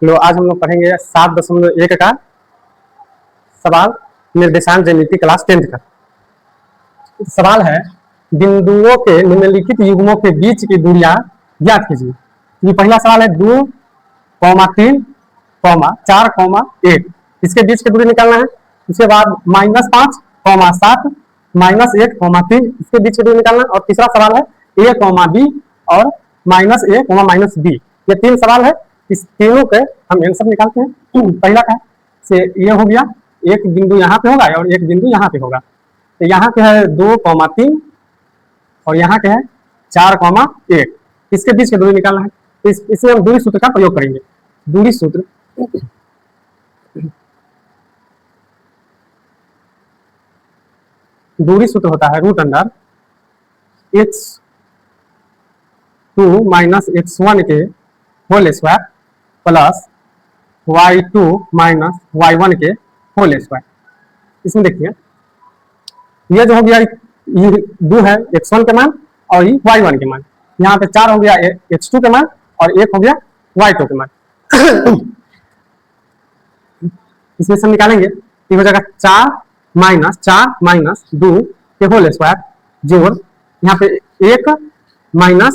लो आज हम लोग पढ़ेंगे 7.1 का सवाल, निर्देशांक ज्यामिति क्लास 10th का। सवाल है, बिंदुओं के निम्नलिखित युग्मों के बीच की दूरियां ज्ञात कीजिए। ये पहला सवाल है 2, 3, 4, 1, इसके बीच की दूरी निकालना है। उसके बाद -5, 7, -1, 3, इसके बीच की दूरी निकालना है। और तीसरा सवाल है a, b और -a, -b। ये तीन सवाल है, इस तीनों के हम आंसर निकालते हैं। पहला का से ये हो गया, एक बिंदु यहाँ पे होगा और एक बिंदु यहाँ पे होगा। तो यहाँ पे है 2, 3 और यहाँ के है 4, 1, इसके बीच की दूरी निकालना है। इसमें हम दूरी सूत्र का प्रयोग करेंगे। दूरी सूत्र होता है √x2 - x1 के whole square plus y2 - y1 के होल स्क्वायर। इसमें देखिए ये जो हो गया, ये 2 है x1 के मान और ये y1 के मान। यहाँ पे 4 हो गया x2 के मान और 1 हो गया y2 के मान। इसमें से हम निकालेंगे, ये हो जाएगा 4 - 2 के होल स्क्वायर जोड़ यहाँ पे 1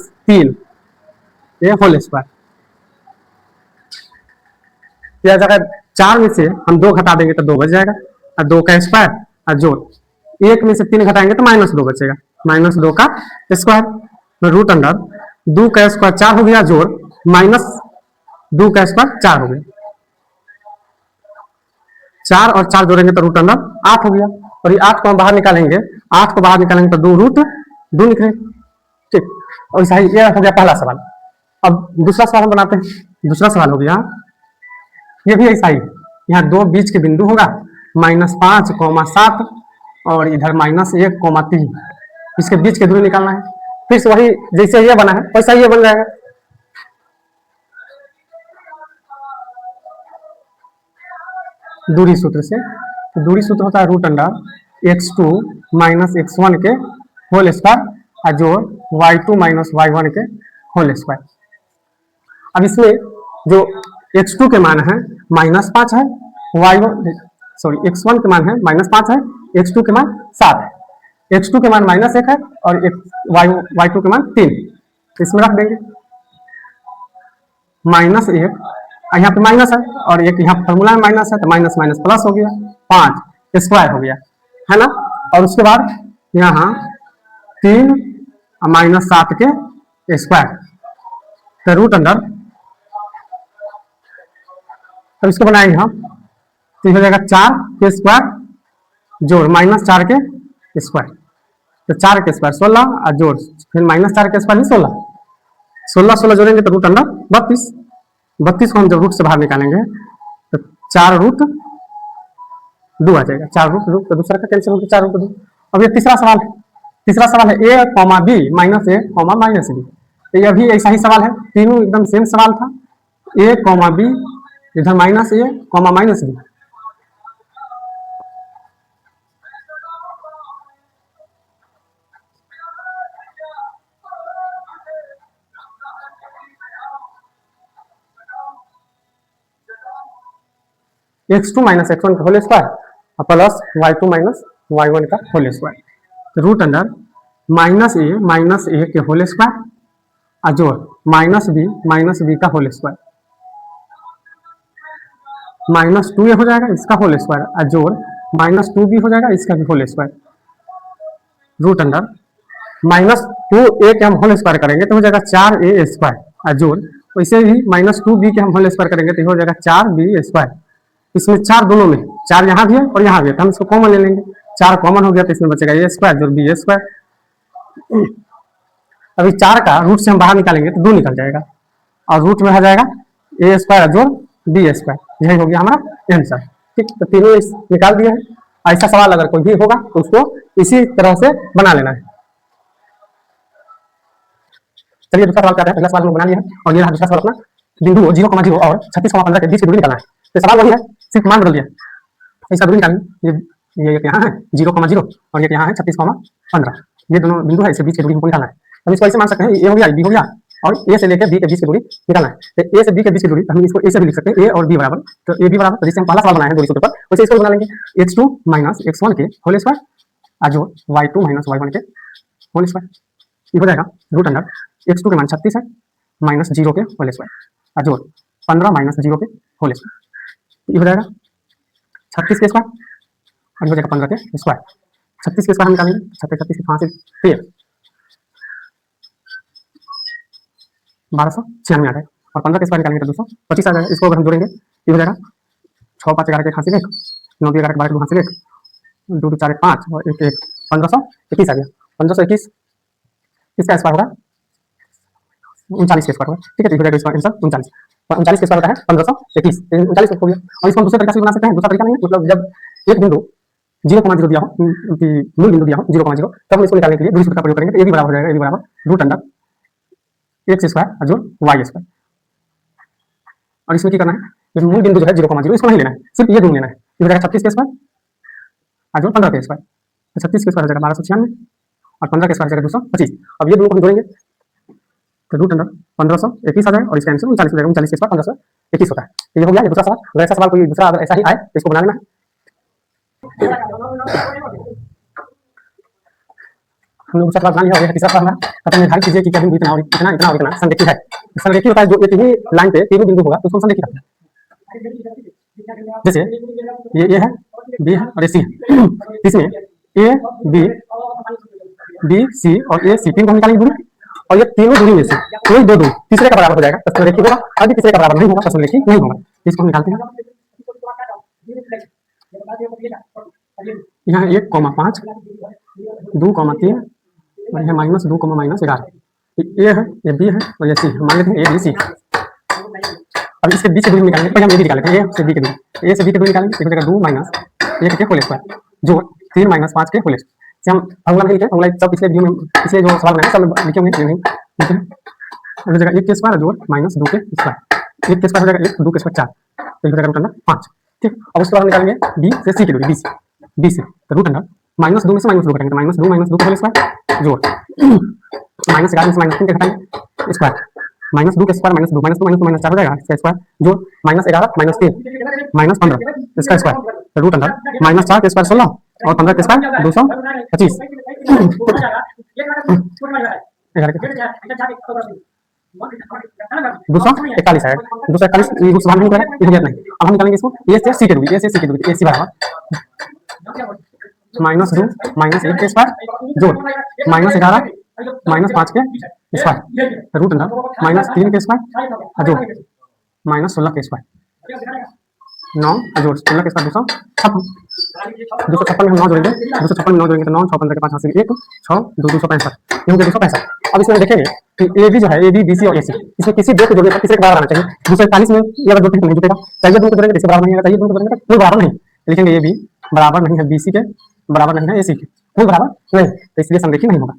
- 3 ये होल स्क्वायर। यह जगह 4 में से हम 2 घटा देंगे तो 2 बच जाएगा, और 2 का स्क्वायर और जोड़ 1 में से 3 घटाएंगे तो -2 बचेगा, -2 का स्क्वायर रूट अंडर 2 का स्क्वायर 4 हो गया जोड़ -2 का स्क्वायर 4 हो गया। 4 और 4 जोड़ेंगे तो रूट अंडर 8 हो गया। और ये 8 को हम बाहर निकालेंगे, 8 को बाहर निकालेंगे तो 2√2 निकले। ठीक, और ऐसा ही ये हो गया पहला सवाल। अब दूसरा सवाल हम बनाते हैं। दूसरा सवाल हो गया, ये भी ऐसा ही, यहाँ 2 बीच के बिंदु होगा -5, 7 और इधर -1, 3, इसके बीच की दूरी निकालना है। फिर से वही जैसे ये बना है वैसा ये बन जाएगा। दूरी सूत्र से, तो दूरी सूत्र होता है √x2 - x1 के होल स्क्वायर और जोड़ y2 - y1 के होल स्क्वायर। अब इसमें जो x2 के मान है -5 है, x1 के मान है -5 है, x2 के मान 7 है, x2 के मान -1 है और y2 के मान 3। इसमें रख देंगे -1, यहाँ पे माइनस है और एक यहाँ फॉर्मूला में माइनस है तो माइनस माइनस प्लस हो गया, 5 स्क्वायर हो गया, है ना। और उसके बाद यहाँ 3 -7 के स्क्वायर, तो रूट अंडर, तो इसको बनाएंगे हम, तो हो जाएगा 4 के स्क्वायर जोड़ -4 के स्क्वायर, तो 4 के स्क्वायर 16 और जोड़ फिर -4 के स्क्वायर 16 जोड़ेंगे तो रूट अंडर 32 को हम जब रूट से बाहर निकालेंगे तो 4√2 आ जाएगा। 4√2 तो दूसरा का कैंसिल होकर 4√2। अब ये तीसरा सवाल है, a, b -a, -b। तो ये भी ऐसा ही सवाल है, तीनों एकदम सेम सवाल था। a, b इधर -a, -b। x2 - x1 का whole square plus y2 - y1 का whole square root under -a के होल स्क्वायर और जोड़ -b का होल स्क्वायर, -2 हो जाएगा इसका होल स्क्वायर और जोड़ -2b हो जाएगा इसका भी whole square root under -2a के हम होल स्क्वायर करेंगे तो हो जाएगा 4a स्क्वायर और जोड़ वैसे ही -2b के हम होल स्क्वायर करेंगे तो हो जाएगा 4b स्क्वायर। इसमें 4 दोनों में, 4 यहाँ भी है और यहाँ भी है, तो हम इसको कॉमन ले लेंगे। 4 कॉमन हो गया तो इसमें बचेगा a स्क्वायर जोड़ b स्क्वायर। अभी 4 का रूट से हम बाहर निकालेंगे तो 2 निकल जाएगा और रूट में आ जाएगा a स्क्वायर जोड़ b स्क्वायर। यही हो गया हमारा आंसर। ठीक, तो तीनों निकाल दिए हैं। ऐसा सवाल अगर कोई भी होगा तो उसको इसी तरह से बना लेना है। चलिए दूसरा सवाल क्या है, पहला सवाल बना लिया है और ये दूसरा सवाल अपना बिंदु 0,0 और 36,15 के बीच की दूरी निकालना है। तो सवाल वही है, सिर्फ मान बदल दिया। ऐसा दूरी निकालेंगे, ये यहाँ है 0,0 और ये यहाँ है 36,15, ये दोनों बिंदु है, इसके बीच की दूरी हमको निकालना है। हम इसको ऐसे मान सकते हैं, ए हो गया, बी हो गया और ए से लेकर बी के बीच की दूरी निकालना है। तो ए से बी के बीच की दूरी हम इसको ए से भी लिख सकते हैं, ए और बी बराबर, तो ए बी बराबर, तो जिससे हम पहला सवाल बनाए हैं दूरी सूत्र पर, वैसे इसको बना लेंगे x2 माइनस x1 के होल स्क्वायर जो y2 माइनस y1 के होल स्क्वायर, ये हो जाएगा रूट अंडर x2 के मान 36 है माइनस 0 के होल स्क्वायर जो 15 माइनस 0 के होल स्क्वायर, ये हो जाएगा 36 के स्क्वायर और हो जाएगा 15 के स्क्वायर। 36 के स्क्वायर हम निकालेंगे, 36 के 5 से 13 1296 आ जाएगा और 15 के स्क्वायर निकालेंगे तो 225 आ जाएगा। इसको अगर हम जोड़ेंगे ये हो जाएगा 6 5 11 के खांसी 1 9 2 11 के 12 के खांसी 1 2 2 4 5 और 1 1 1521 आ गया। 1521 इसका स्क्वायर होगा 39 के स्क्वायर होगा, ठीक है। तो हो जाएगा इसका आंसर 39 और 39 के स्क्वायर होता है 1521, 39 हो गया। और इसको हम दूसरे तरीके से बना सकते हैं, दूसरा तरीका नहीं है, मतलब जब एक बिंदु 0,0 दिया हो, मूल बिंदु दिया हो 0,0, तब हम इसको निकालने के लिए दूरी सूत्र का प्रयोग करेंगे। तो ए भी बराबर हो जाएगा, ए भी बराबर रूट अंडर एक्स स्क्वायर जो वाई स्क्वायर। और इसमें क्या करना है, जो मूल बिंदु जो है 0,0 इसको नहीं लेना है, सिर्फ ये दूर लेना है। ये हो जाएगा 36 के स्क्वायर जो 15 के स्क्वायर, 36 के स्क्वायर हो जाएगा 1296 और 15 के स्क्वायर हो जाएगा 225। अब ये दोनों को हम जोड़ेंगे तो रूट अंडर 1521 आ जाएगा और इसका आंसर 39 हो जाएगा। 39 के स्क्वायर 1521 होता है। तो ये हो गया ये दूसरा सवाल। अगर ऐसा सवाल कोई दूसरा अगर ऐसा ही आए तो इसको बना लेना है। हम लोग दूसरा सवाल बना लिया हो गया। तीसरा सवाल है निर्धारित कीजिए कि क्या बिंदु इतना और इतना इतना और इतना संरेखी है। संरेखी होता है जो एक ही लाइन पे तीनों बिंदु होगा तो उसको संरेखी कहते हैं। जैसे ये ए है, बी है और ये सी है। इसमें ए बी सी और ए सी तीन को हम निकालेंगे दूरी और ये तीनों दूरी में से कोई दो दूरी तीसरे का बराबर हो जाएगा तो संरेखी होगा, अभी तीसरे का बराबर नहीं होगा तो संरेखी नहीं होगा। इसको हम निकालते हैं। यहाँ 1,5 2,3 और यहाँ -2, -11 ए है, ये बी है और ये सी है। मान लेते हैं ए बी सी। अब इसके बीच की दूरी निकालेंगे, पहले हम ए बी निकालेंगे, ए से बी की दूरी, ए से बी की दूरी निकालेंगे, एक हो जाएगा 2 - 1 के होल स्क्वायर जो 3 - 5 के होल स्क्वायर। से हम फॉर्मूला में लिखे, फॉर्मूला सब पिछले वीडियो में पिछले जो सवाल बनाए सब लिखे होंगे, नहीं लिखे हैं। हो जाएगा 1 के स्क्वायर जोड़ -2 के स्क्वायर, 1 के स्क्वायर हो जाएगा 1, 2 के स्क्वायर 4, तो हो जाएगा रूट अंडर 5, ठीक। अब उसके बाद निकालेंगे बी से सी की दूरी, बी से तो रूट अंडर -2 में से -2 करेंगे तो -2 के होल स्क्वायर जोड़ -11 में से -3 के घटाएंगे स्क्वायर, -2 के स्क्वायर -2 -2 -2 -4 हो जाएगा इसका स्क्वायर जो -11 -3 -15 इसका स्क्वायर तो रूट अंडर -4 के स्क्वायर 16 और 15 के स्क्वायर 225 241 है। 241 ये सवाल नहीं करेगा, इधर नहीं। अब हम निकालेंगे इसको ए से सी के दूरी, ए से सी की दूरी, ए सी बराबर -2 -1 के स्क्वायर जोड़ -11 -5 के स्क्वायर रूट अंडर -3 के स्क्वायर जोड़ -16 के स्क्वायर 9 जोड़ 16 के स्क्वायर 256 में हम 9 जोड़ेंगे, 256 में 9 जोड़ेंगे तो 9 6 15 के 5 हाथ से 1 6 2 265 ये हो गया 265। अब इसमें देखेंगे कि ए बी जो है, ए बी बी सी और ए सी, इसमें किसी दो को जोड़ने पर तीसरे के बराबर आना चाहिए। 241 में ये अगर जोड़ते हैं नहीं जुटेगा, चाहिए दोनों को जोड़ेंगे तीसरे बराबर नहीं आएगा, चाहिए दोनों को जोड़ेंगे कोई बराबर नहीं। लिखेंगे ए बी बराबर नहीं है बी सी के, बराबर नहीं है ए सी के, कोई बराबर नहीं, तो इसलिए संरेखी नहीं होगा,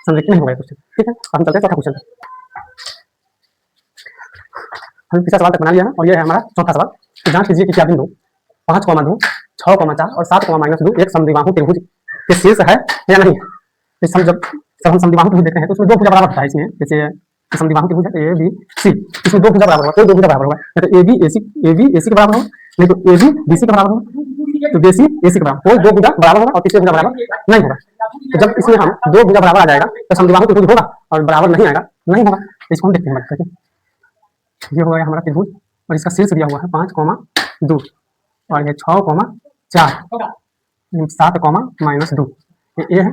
संरेखी नहीं होगा क्वेश्चन, ठीक है। हम चलते हैं चौथा क्वेश्चन। हम तीसरा सवाल तक बना लिया है और ये है हमारा चौथा सवाल। जांच कीजिए कि क्या बिंदु 5,2 6,4 और 7,-2 एक समद्विबाहु त्रिभुज के शीर्ष है या नहीं। इस जब हम समद्विबाहु त्रिभुज देखते हैं तो उसमें दो भुजा बराबर होता है। इसमें जैसे समद्विबाहु त्रिभुज है ए बी सी, इसमें दो भुजा बराबर होगा, कोई दो भुजा बराबर होगा, तो ए बी ए सी के बराबर होगा, नहीं तो ए बी बी सी के बराबर होगा, तो बी सी ए सी के बराबर, कोई दो भुजा बराबर होगा और तीसरे भुजा बराबर नहीं होगा। तो जब इसमें हम दो भुजा बराबर आ जाएगा तो समद्विबाहु त्रिभुज होगा और बराबर नहीं आएगा नहीं होगा। इसको हम देखते हैं। ये हो गया हमारा त्रिभुज और इसका शीर्ष दिया हुआ है 5,2 और ये 6,4 7,-2 ये ए है,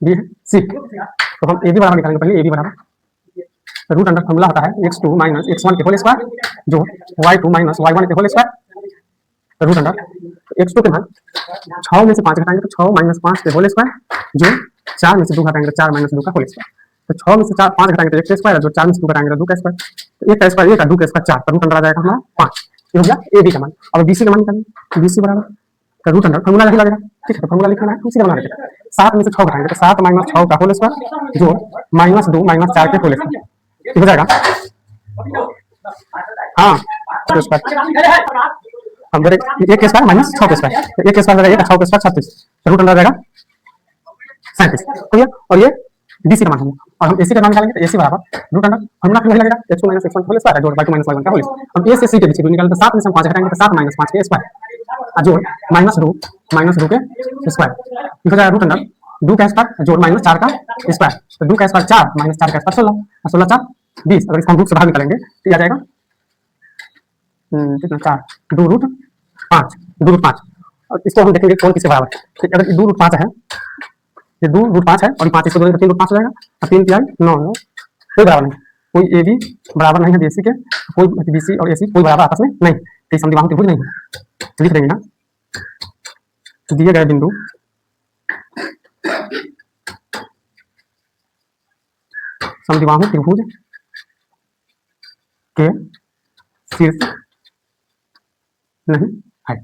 बी है, सी। तो हम ए बी बराबर निकालेंगे, पहले ए बी बराबर रूट अंडर फॉर्मूला होता है x2 - x1 के होल स्क्वायर जो y2 - y1 के whole square root under x2 के मान 6 में से 5 घटाएंगे तो 6 - 5 के होल स्क्वायर जो 4 में से 2 घटाएंगे तो 4 - 2 का होल स्क्वायर, तो 6 में से 5 घटाएंगे तो 1 का स्क्वायर, जो 4 में से 2 घटाएंगे तो 2 का स्क्वायर, तो 1 का स्क्वायर 1 का 2 का स्क्वायर 4, तो रूट अंडर आ जाएगा हमारा 5। ये हो गया ए बी का मान। अब बी सी का मान निकालेंगे, बी सी बराबर तो रूट अंडर फॉर्मूला नहीं लगेगा, ठीक है। तो फॉर्मूला लिखना है उसी का बना देते हैं। 7 में से 6 घटाएंगे तो 7 - 6 का होल स्क्वायर जो -2 - 4 के होल स्क्वायर, ये हो जाएगा हाँ तो स्क्वायर हम बोले 1 के स्क्वायर -6 के स्क्वायर, तो 1 के स्क्वायर हो जाएगा 6 के स्क्वायर 36, तो रूट अंडर आ जाएगा 37 तो ये और ये BC का मान है और हम AC का मान निकालेंगे तो AC बराबर रूट अंडर फॉर्मूला फिर वही लगेगा x2 - x1 होल स्क्वायर जोड़ y2 - y1 का होल स्क्वायर। हम A से C के बीच में निकालेंगे तो 7 में से हम 5 घटाएंगे तो 7 - 5 के स्क्वायर जोड़ -2 के स्क्वायर हो जाएगा रूट अंडर 2 का स्क्वायर जोड़ -4 का स्क्वायर तो 2 का स्क्वायर 4 -4 का स्क्वायर 16 और 16 4 20 अगर इसको हम रूट से बाहर निकालेंगे तो ये आ जाएगा कितना 4 2 रूट 5 2 रूट 5 और इसको हम देखेंगे कौन किसके बराबर है। तो अगर 2 रूट 5 है ये 2 रूट 5 है और ये 5 इसको जोड़ेंगे तो 3 रूट 5 हो जाएगा और 3 3 9 कोई बराबर नहीं कोई ए बी बराबर नहीं है बीसी के कोई बीसी और एसी कोई बराबर आपस में नहीं तो समद्विबाहु त्रिभुज नहीं है तो लिख देंगे ना दिए गए बिंदु समद्विबाहु त्रिभुज के शीर्ष नहीं है